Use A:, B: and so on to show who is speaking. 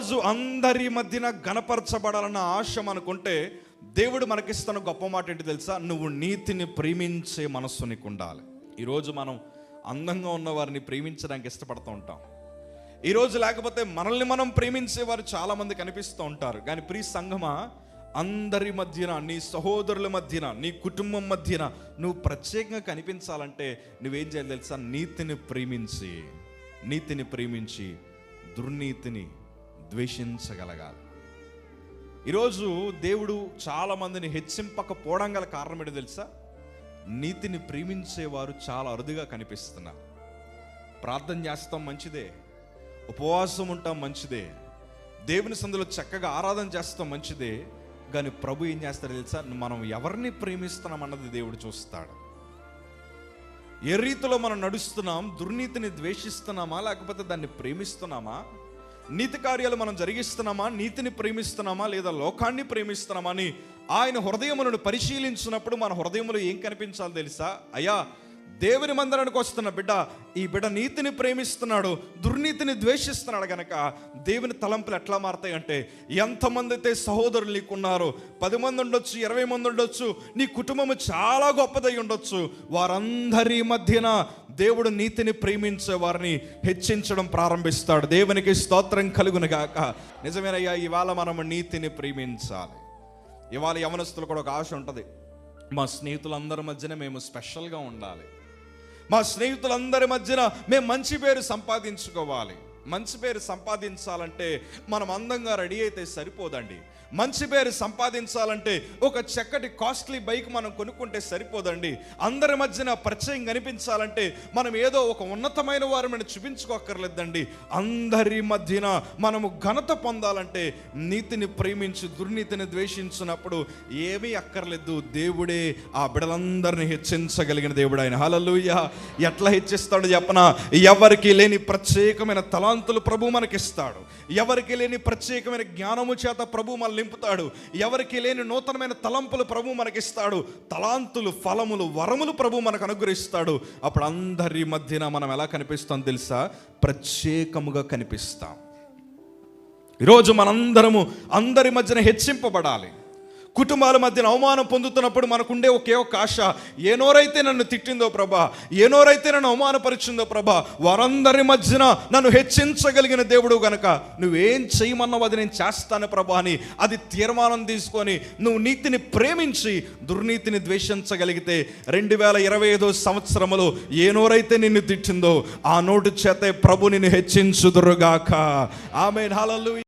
A: ఈరోజు అందరి మధ్యన గణపరచబడాలన్న ఆశ మనకుంటే దేవుడు మనకిస్తున్న గొప్ప మాట ఏంటి తెలుసా? నువ్వు నీతిని ప్రేమించే మనస్సు నీకు ఉండాలి. ఈరోజు మనం అందంగా ఉన్న వారిని ప్రేమించడానికి ఇష్టపడుతూ ఉంటాం. ఈరోజు లేకపోతే మనల్ని మనం ప్రేమించేవారు చాలామంది కనిపిస్తూ ఉంటారు. కానీ ప్రియ సంఘమా, అందరి మధ్యన, నీ సహోదరుల మధ్యన, నీ కుటుంబం మధ్యన నువ్వు ప్రత్యేకంగా కనిపించాలంటే నువ్వేం చేయాలి తెలుసా? నీతిని ప్రేమించి దుర్నీతిని ద్వేషించగలగాలి. ఈరోజు దేవుడు చాలామందిని హెచ్చింపకపోవడం గల కారణం ఏంటో తెలుసా? నీతిని ప్రేమించేవారు చాలా అరుదుగా కనిపిస్తున్నారు. ప్రార్థన చేస్తాం మంచిదే, ఉపవాసం ఉంటాం మంచిదే, దేవుని సందులో చక్కగా ఆరాధన చేస్తాం మంచిదే. కానీ ప్రభు ఏం చేస్తాడో తెలుసా? మనం ఎవరిని ప్రేమిస్తున్నాం అన్నది దేవుడు చూస్తాడు. ఏ రీతిలో మనం నడుస్తున్నాం? దుర్నీతిని ద్వేషిస్తున్నామా, లేకపోతే దాన్ని ప్రేమిస్తున్నామా? నీతి కార్యాలు మనం జరిగిస్తున్నామా, నీతిని ప్రేమిస్తున్నామా, లేదా లోకాన్ని ప్రేమిస్తున్నామా అని ఆయన హృదయములను పరిశీలించినప్పుడు మన హృదయములో ఏం కనిపించాలి తెలుసా? అయ్యా, దేవుని మందిరానికి వస్తున్న బిడ్డ, ఈ బిడ్డ నీతిని ప్రేమిస్తున్నాడు, దుర్నీతిని ద్వేషిస్తున్నాడు గనక దేవుని తలంపులు ఎట్లా మారుతాయి అంటే, ఎంతమంది అయితే సహోదరులు నీకున్నారో, 10 మంది ఉండొచ్చు, 20 మంది ఉండొచ్చు, నీ కుటుంబము చాలా గొప్పదై ఉండొచ్చు, వారందరి మధ్యన దేవుడు నీతిని ప్రేమించే వారిని హెచ్చించడం ప్రారంభిస్తాడు. దేవునికి స్తోత్రం కలుగును గాక. నిజమేనయ్యా, ఇవాళ మనం నీతిని ప్రేమించాలి. ఇవాళ యవనస్తులు కూడా ఒక ఆశ ఉంటుంది, మా స్నేహితులందరి మధ్యన మేము స్పెషల్గా ఉండాలి, మా స్నేహితులందరి మధ్యన మేము మంచి పేరు సంపాదించుకోవాలి. మంచి పేరు సంపాదించాలంటే మనం అందంగా రెడీ అయితే సరిపోదండి. మంచి పేరు సంపాదించాలంటే ఒక చక్కటి కాస్ట్లీ బైక్ మనం కొనుక్కుంటే సరిపోదండి. అందరి మధ్యన పరిచయం కనిపించాలంటే మనం ఏదో ఒక ఉన్నతమైన వారిని చూపించుకోక్కర్లేదండి. అందరి మధ్యన మనము ఘనత పొందాలంటే నీతిని ప్రేమించి దుర్నీతిని ద్వేషించినప్పుడు ఏమీ అక్కర్లేదు, దేవుడే ఆ బిడ్డలందరినీ హెచ్చించగలిగిన దేవుడు ఆయన. హల్లెలూయా. ఎట్లా హెచ్చిస్తాడు చెప్పనా? ఎవరికి లేని ప్రత్యేకమైన తలాంతులు ప్రభు మనకిస్తాడు. ఎవరికి లేని ప్రత్యేకమైన జ్ఞానము చేత ప్రభు మనల్ని నింపుతాడు. ఎవరికి లేని నూతనమైన తలంపులు ప్రభు మనకిస్తాడు. తలాంతులు, ఫలములు, వరములు ప్రభు మనకు అనుగ్రహిస్తాడు. అప్పుడు అందరి మధ్యన మనం ఎలా కనిపిస్తాం తెలుసా? ప్రత్యేకముగా కనిపిస్తాం. ఈరోజు మనందరము అందరి మధ్యన హెచ్చింపబడాలి. కుటుంబాల మధ్యన అవమానం పొందుతున్నప్పుడు మనకుండే ఒకే ఒక ఆశ, ఏ నోరైతే నన్ను తిట్టిందో ప్రభా, ఏ నోరైతే నన్ను అవమానపరిచిందో ప్రభా, వారందరి మధ్యన నన్ను హెచ్చించగలిగిన దేవుడు గనక నువ్వేం చేయమన్నావు అది నేను చేస్తాను ప్రభా అని అది తీర్మానం తీసుకొని నువ్వు నీతిని ప్రేమించి దుర్నీతిని ద్వేషించగలిగితే 2025 సంవత్సరములో ఏ నోరైతే నిన్ను తిట్టిందో ఆ నోటి చేతే ప్రభు నిన్ను హెచ్చించుదురుగాక. ఆమేన్. హల్లెలూయా.